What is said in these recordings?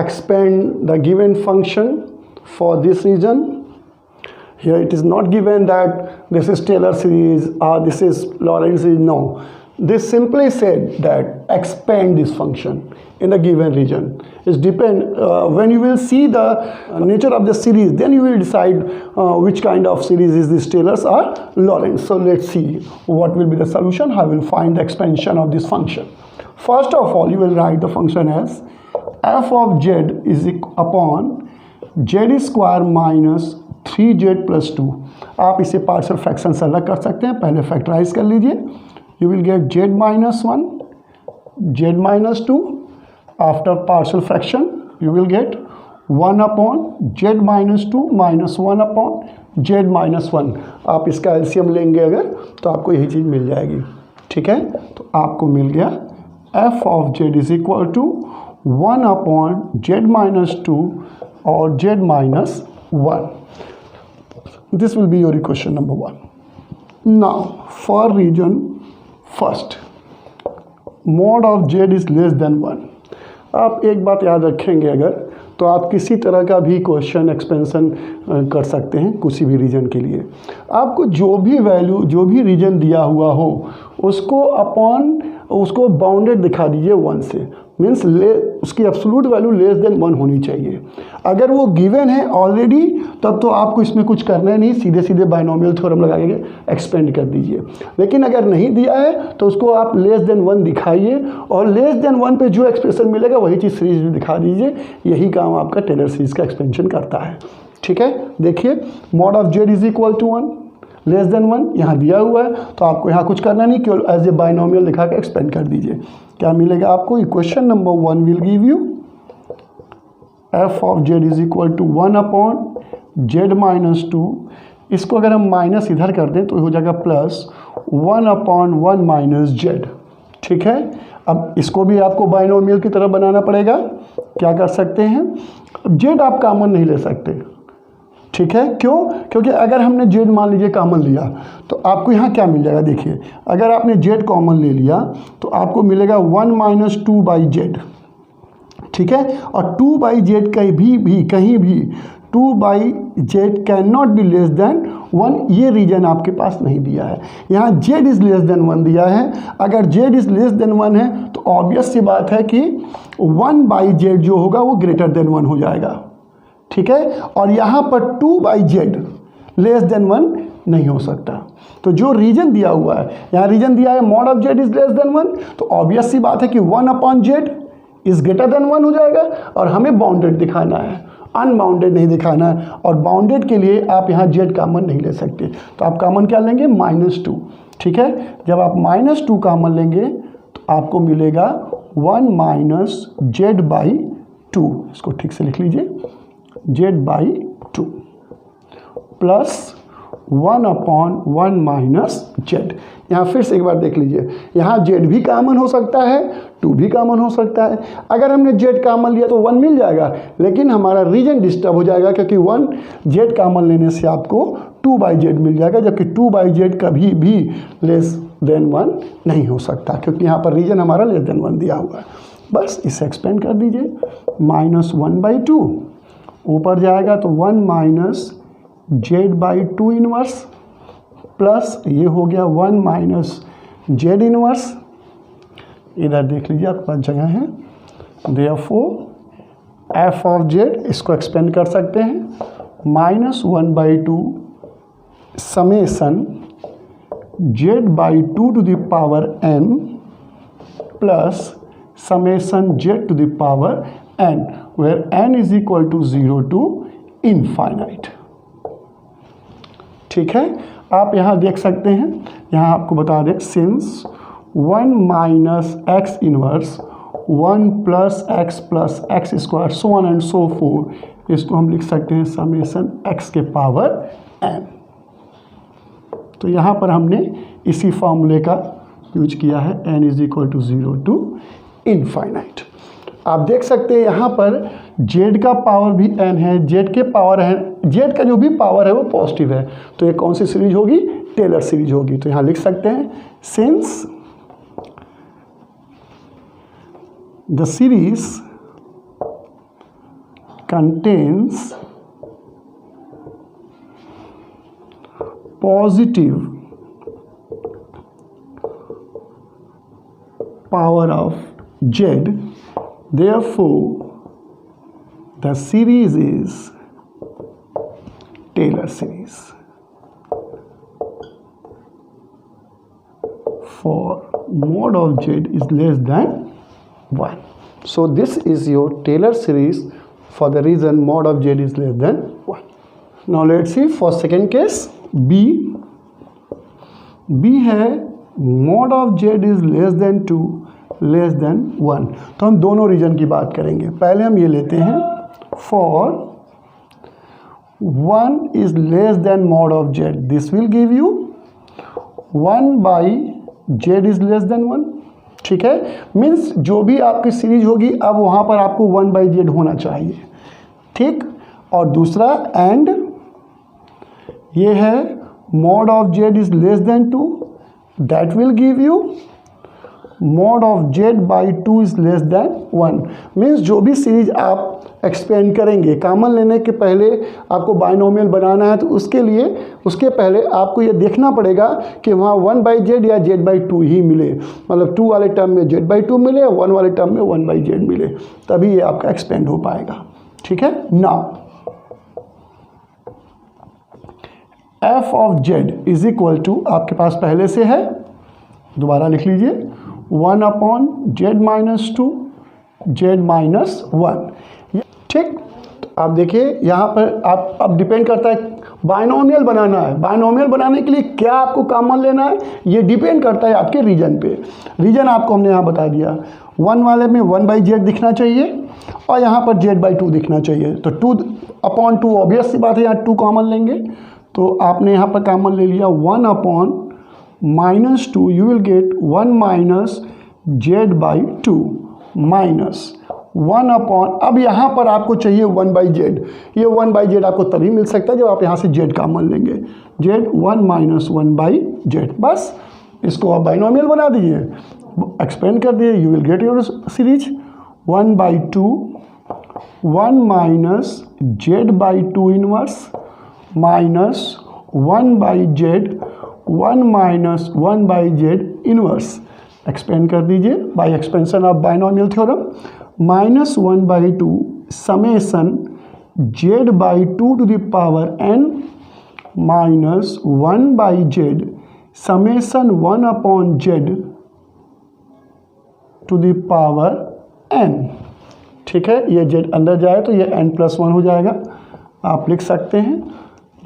expand the given function for this region. Here it is not given that this is Taylor series or this is Lorentz series. No, this simply said that expand this function in the given region. It depends when you will see the nature of the series, then you will decide which kind of series is this, Taylor's or Lorentz. So let's see what will be the solution, how we will find the expansion of this function. First of all, you will write the function as f of z is upon z square minus 3z plus 2. आप इसे partial fraction से अलग कर सकते हैं, पहले factorise कर लीजिए. You will get z minus 1, z minus 2. After partial fraction, you will get 1 upon z minus 2 minus 1 upon z minus 1. आप इसका एलसीएम लेंगे अगर तो आपको यही चीज़ मिल जाएगी. ठीक है, तो आपको मिल गया f of z is equal to 1 upon z minus 2 और z minus 1. This will be your equation number 1. Now for region first, mod of z is less than 1. आप एक बात याद रखेंगे अगर तो आप किसी तरह का भी क्वेश्चन एक्सपेंशन कर सकते हैं किसी भी रीजन के लिए. आपको जो भी वैल्यू जो भी रीजन दिया हुआ हो उसको अपॉन उसको बाउंडेड दिखा दीजिए 1 से. मीन्स उसकी एब्सोल्यूट वैल्यू लेस देन 1 होनी चाहिए. अगर वो गिवन है ऑलरेडी तब तो आपको इसमें कुछ करना है नहीं, सीधे सीधे बाइनोमियल थ्योरम लगा के एक्सपेंड कर दीजिए. लेकिन अगर नहीं दिया है तो उसको आप लेस देन 1 दिखाइए और लेस देन 1 पे जो एक्सप्रेशन मिलेगा वही चीज़ सीरीज में दिखा दीजिए. यही काम आपका टेलर सीरीज का एक्सपेंशन करता है. ठीक है, देखिए mod of z is equal to 1 less than 1 यहाँ दिया हुआ है तो आपको यहाँ कुछ करना नहीं, केवल एज ए बाइनोमियल दिखा के एक्सपेंड कर दीजिए. क्या मिलेगा आपको? Equation number 1 will give you f of z is equal to 1 upon z minus 2. इसको अगर हम माइनस इधर कर दें तो हो जाएगा प्लस 1 अपॉन 1 माइनस z. ठीक है, अब इसको भी आपको बाइनोमियल की तरह बनाना पड़ेगा. क्या कर सकते हैं, z आप कॉमन नहीं ले सकते. ठीक है, क्यों? क्योंकि अगर हमने z मान लीजिए कॉमन लिया तो आपको यहाँ क्या मिल जाएगा. देखिए अगर आपने z कॉमन ले लिया तो आपको मिलेगा 1 माइनस 2 बाई जेड. ठीक है, और 2 बाई जेड कहीं भी 2 by Z can not be less than 1. ये रीजन आपके पास नहीं दिया है. यहाँ z इज़ लेस देन 1 दिया है. अगर z इज़ लेस देन 1 है तो ऑब्वियस सी बात है कि 1 बाई जेड जो होगा वो ग्रेटर देन 1 हो जाएगा. ठीक है, और यहाँ पर 2 बाई जेड लेस देन 1 नहीं हो सकता. तो जो रीजन दिया हुआ है, यहाँ रीजन दिया है mod of z is less than 1, तो ऑब्वियस सी बात है कि 1 upon Z is greater than 1 हो जाएगा. और हमें बाउंडेड दिखाना है, अनबाउंडेड नहीं दिखाना है. और बाउंडेड के लिए आप यहाँ जेड कॉमन नहीं ले सकते, तो आप कॉमन क्या लेंगे, -2. ठीक है, जब आप -2 कॉमन लेंगे तो आपको मिलेगा 1 माइनस जेड बाई 2. इसको ठीक से लिख लीजिए, z by 2 plus 1 upon 1 minus Z. यहाँ फिर से एक बार देख लीजिए, यहाँ z भी कॉमन हो सकता है, 2 भी कॉमन हो सकता है. अगर हमने z कॉमन लिया तो 1 मिल जाएगा, लेकिन हमारा रीजन डिस्टर्ब हो जाएगा क्योंकि 1 z कॉमन लेने से आपको 2 बाई जेड मिल जाएगा, जबकि 2 बाई जेड कभी भी लेस देन 1 नहीं हो सकता क्योंकि यहाँ पर रीजन हमारा लेस देन 1 दिया हुआ है. बस इसे एक्सपेंड कर दीजिए, -1/2 ऊपर जाएगा तो 1 minus Z by 2 inverse plus ये हो गया 1 माइनस जेड इनवर्स. इधर देख लीजिए आपके पास जगह है. देयरफॉर एफ ऑफ जेड इसको एक्सपेंड कर सकते हैं, -1/2 summation z by 2 to the power n plus summation z to the power n, where n is equal to 0 to infinite. ठीक है, आप यहाँ देख सकते हैं, यहाँ आपको बता दें since 1 minus x inverse 1 plus x square so on and so four, इसको हम लिख सकते हैं समेसन x के पावर n. तो यहाँ पर हमने इसी फॉर्मूले का यूज किया है, n is equal to 0 to infinite. आप देख सकते हैं यहाँ पर z का पावर भी n है, z के पावर है, z का जो भी पावर है वो पॉजिटिव है. तो ये कौन सी सीरीज होगी, टेलर सीरीज होगी. तो यहाँ लिख सकते हैं since the series contains positive power of z, therefore the series is Taylor series. For mod of z is less than 1. So this is your Taylor series for the reason mod of z is less than 1. Now let's see for second case B. B है mod of z is less than 2 less than 1. तो हम दोनों reason की बात करेंगे. पहले हम ये लेते हैं for 1 is less than mod of z. This will give you 1 by z is less than 1. ठीक है, मीन्स जो भी आपकी सीरीज होगी अब वहाँ पर आपको 1 by z होना चाहिए. ठीक, और दूसरा एंड ये है mod of z is less than 2, that will give you mod of z by 2 is less than 1. Means जो भी सीरीज आप एक्सपेंड करेंगे, कॉमन लेने के पहले आपको बाइनोमियल बनाना है तो उसके पहले आपको ये देखना पड़ेगा कि वहाँ 1 by z या z by 2 ही मिले, मतलब 2 वाले टर्म में z by 2 मिले, 1 वाले टर्म में 1 by z मिले, तभी ये आपका एक्सपेंड हो पाएगा. ठीक है. Now f of z is equal to आपके पास पहले से है, दोबारा लिख लीजिए 1 upon z minus 2 z minus 1. ठीक, तो आप देखिए यहाँ पर आप अब डिपेंड करता है बाइनोमियल बनाना है. बाइनोमियल बनाने के लिए क्या आपको कॉमन लेना है ये डिपेंड करता है आपके रीजन पे. रीजन आपको हमने यहाँ बता दिया, 1 वाले में 1 by z दिखना चाहिए और यहाँ पर z by 2 दिखना चाहिए. तो 2 अपॉन 2 ऑब्वियस सी बात है, यहाँ 2 कॉमन लेंगे तो आपने यहाँ पर कॉमन ले लिया 1 upon minus 2, you will gate 1 minus z by 2 minus 1 upon, अब यहाँ पर आपको चाहिए 1 by z. ये 1 by z आपको तभी मिल सकता है जब आप यहाँ से z कॉमन लेंगे. z 1 माइनस 1 by z, बस इसको आप बाइनोमियल बना दीजिए, एक्सपेंड कर दिए, you will get your series 1 by 2 1 minus z by 2 inverse minus 1 by z 1 minus 1 by z inverse. Expand कर दीजिए by expansion of binomial theorem. Minus 1 by 2 summation z by 2 to the power n minus 1 by z summation 1 upon z to the power n. ठीक है, ये z अंदर जाए तो ये n+1 हो जाएगा. आप लिख सकते हैं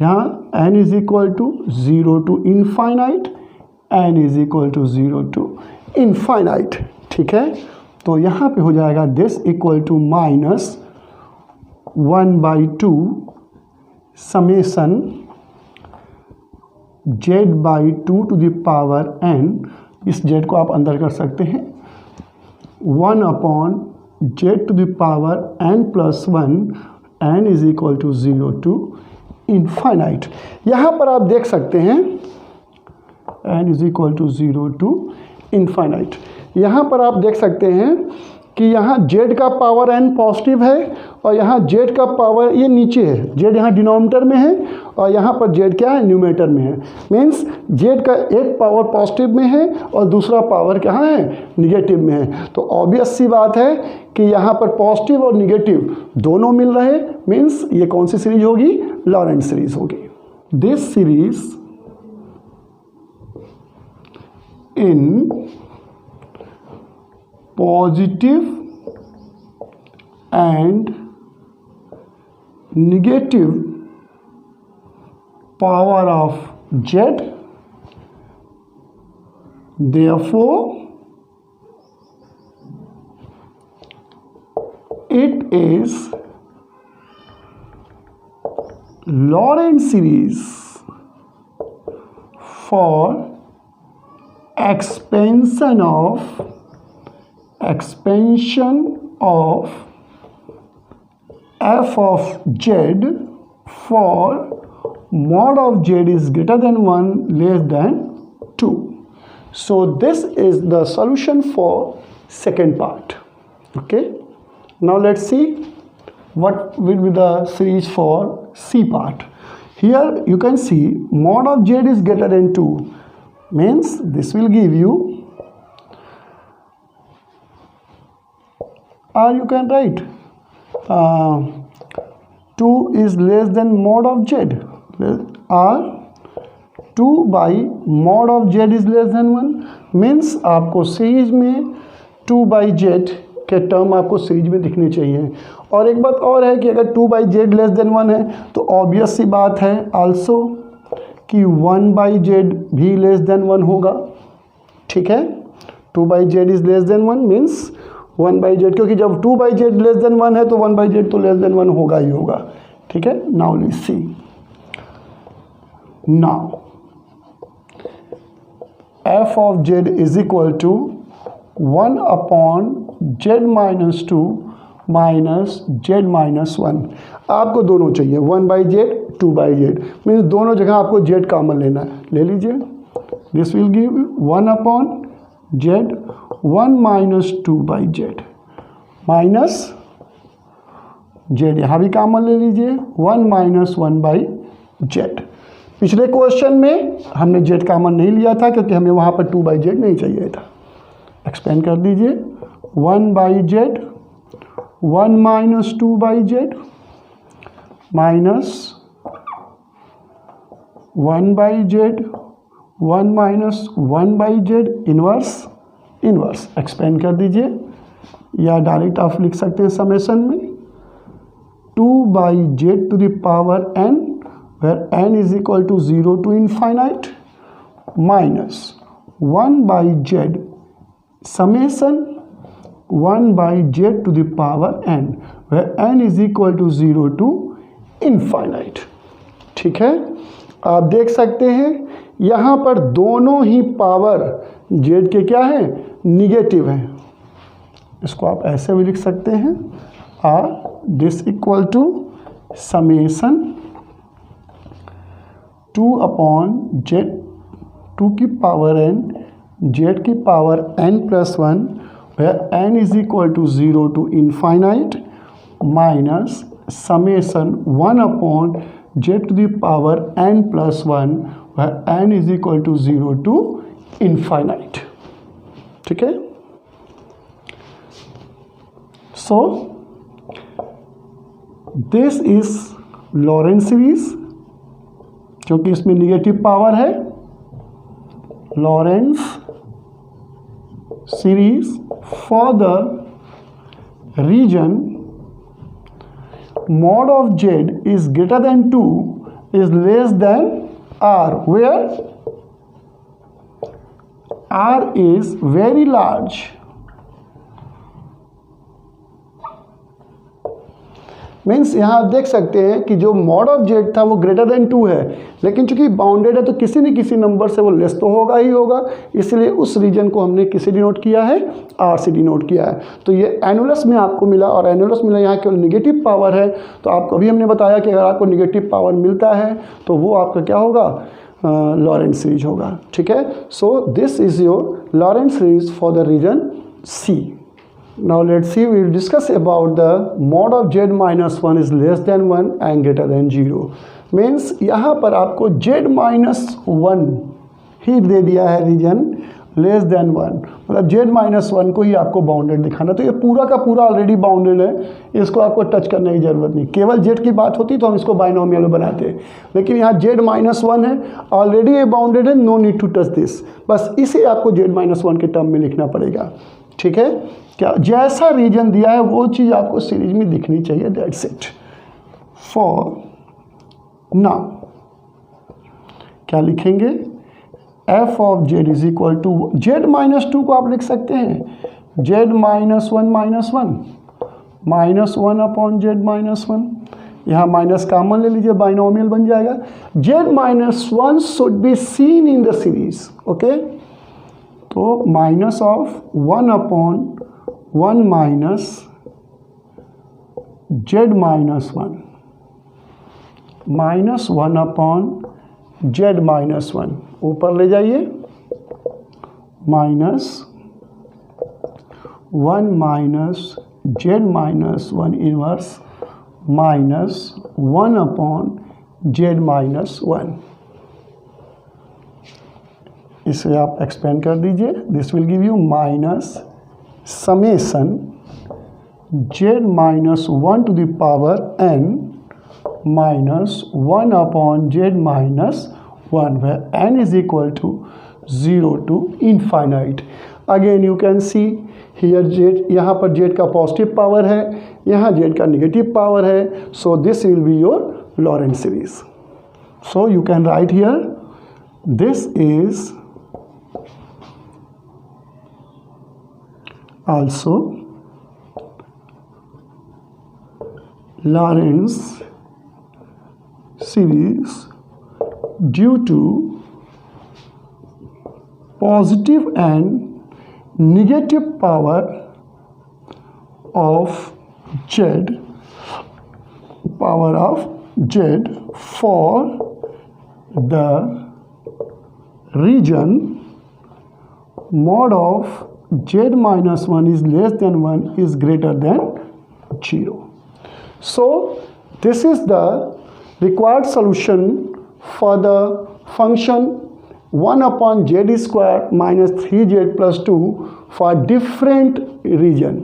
यहाँ n is equal to 0 to infinite, n is equal to 0 to infinite. ठीक है, तो यहाँ पे हो जाएगा this equal to minus 1 by 2 summation z by 2 to the power n. इस z को आप अंदर कर सकते हैं 1 upon z to the power n+1, n is equal to 0 to infinite. यहाँ पर आप देख सकते हैं n is equal to 0 to infinite. यहाँ पर आप देख सकते हैं कि यहाँ z का पावर n पॉजिटिव है और यहाँ z का पावर ये नीचे है, z यहाँ डिनोमिनेटर में है और यहाँ पर z क्या है, न्यूमरेटर में है. मीन्स z का एक पावर पॉजिटिव में है और दूसरा पावर कहाँ है, निगेटिव में है. तो ऑब्वियस सी बात है कि यहाँ पर पॉजिटिव और निगेटिव दोनों मिल रहे, मीन्स ये कौन सी सीरीज होगी, लॉरेंट सीरीज होगी. This series in positive and negative power of z, therefore it is Lorentz series for expansion of f of z for mod of z is greater than 1 less than 2. So this is the solution for second part. Okay, now let's see what will be the series for C part? Here you can see mod of z is greater than 2, means this will give you, or you can write 2 is less than mod of z, or 2 by mod of z is less than 1, means आपको series में 2 by z के term आपको series में दिखने चाहिए। और एक बात और है कि अगर 2 by z लेस देन 1 है तो ऑब्वियस सी बात है आल्सो कि 1 by z भी लेस देन 1 होगा, ठीक है। 2 by z is less than 1 means 1 by z, क्योंकि जब 2 by z लेस देन 1 है तो 1 by z तो लेस देन 1 होगा ही होगा, ठीक है। Now let's see, now f of z is equal to 1 upon z minus 2 minus z minus 1। आपको दोनों चाहिए, 1 by z 2 by z, means दोनों जगह आपको z कॉमन लेना है, ले लीजिए। This will give 1 upon z 1 minus 2 by z minus z, यहाँ भी कॉमन ले लीजिए 1 minus 1 by z। पिछले क्वेश्चन में हमने z कॉमन नहीं लिया था क्योंकि हमें वहाँ पर 2 by z नहीं चाहिए था। एक्सपेंड कर दीजिए 1 by z 1 minus 2 by z minus 1 by z 1 minus 1 by z inverse inverse. Expand कर दीजिए या डायरेक्ट आप लिख सकते हैं समेशन में 2 by z to the power n where n is equal to 0 to infinite minus 1 by z summation 1 by z to the power n where n is equal to 0 to infinite, ठीक है। आप देख सकते हैं यहाँ पर दोनों ही पावर z के क्या है, निगेटिव हैं। इसको आप ऐसे भी लिख सकते हैं or this equal to summation 2 upon z 2 की पावर n z की power n plus 1 where n is equal to 0 to infinite minus summation 1 upon z to the power n plus 1 where n is equal to 0 to infinite, ठीक है। So this is Laurent series, क्योंकि इसमें negative power है, Laurent series for the region mod of z is greater than 2 is less than r, where r is very large। Means यहाँ आप देख सकते हैं कि जो मॉड ऑफ जेड था वो ग्रेटर देन 2 है, लेकिन चूंकि बाउंडेड है तो किसी न किसी नंबर से वो लेस तो होगा ही होगा, इसलिए उस रीजन को हमने किसे डिनोट किया है, आर से डिनोट किया है। तो ये एनुलस में आपको मिला, और एनुलस मिला यहाँ केवल निगेटिव पावर है। तो आपको अभी हमने बताया कि अगर आपको निगेटिव पावर मिलता है तो वो आपका क्या होगा, लॉरेंट सीरीज होगा, ठीक है। So this is your Laurent series for the region C. Now let's see, we will discuss about the mod of z minus 1 is less than 1 and greater than 0। Means यहाँ पर आपको z minus 1 ही दे दिया है reason less than 1, मतलब z minus 1 को ही आपको bounded दिखाना। तो ये पूरा का पूरा ऑलरेडी बाउंडेड है, इसको आपको टच करने की ज़रूरत नहीं। केवल z की बात होती तो हम इसको बाइनोमियल में बनाते हैं, लेकिन यहाँ z minus 1 है, ऑलरेडी ये बाउंडेड है, no need to touch this. बस इसे आपको z minus 1 के टर्म में लिखना पड़ेगा, ठीक है। क्या जैसा रीजन दिया है वो चीज़ आपको सीरीज में दिखनी चाहिए, दैट्स इट। फॉर नाउ क्या लिखेंगे, f of z is equal to z minus 2 को आप लिख सकते हैं z minus 1 minus 1 minus 1 upon z minus 1। यहाँ माइनस कॉमन ले लीजिए, बाइनोमियल बन जाएगा। z minus 1 should be seen in the series, okay. तो minus of 1 upon 1 minus z minus 1 minus 1 upon z minus 1, ऊपर ले जाइए, minus 1 minus z minus 1 inverse minus 1 upon z minus 1। इसे आप एक्सपेंड कर दीजिए, this will give you minus summation z minus 1 to the power n minus 1 upon z minus 1, where n is equal to 0 to infinite. Again you can see here z, यहाँ पर z का positive power है, यहाँ z का negative power है, so this will be your Lorentz series. So you can write here, this is also Lorentz series due to positive and negative power of z for the region mod of z minus 1 is less than 1 is greater than 0. So this is the required solution for the function 1 upon z square minus 3z plus 2 for different region.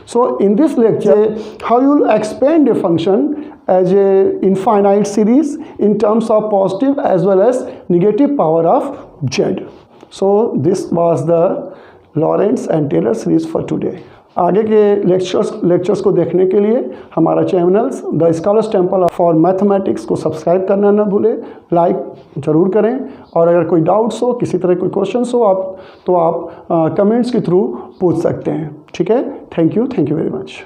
So in this lecture, how you will expand a function as a infinite series in terms of positive as well as negative power of z. So this was the Lorentz and Taylor series for today. आगे के lectures को देखने के लिए हमारा channels the scholars temple for mathematics को subscribe करना न भूलें, लाइक ज़रूर करें, और अगर कोई डाउट्स हो, किसी तरह कोई क्वेश्चंस हो आप कमेंट्स के थ्रू पूछ सकते हैं। ठीक है, थैंक यू वेरी मच।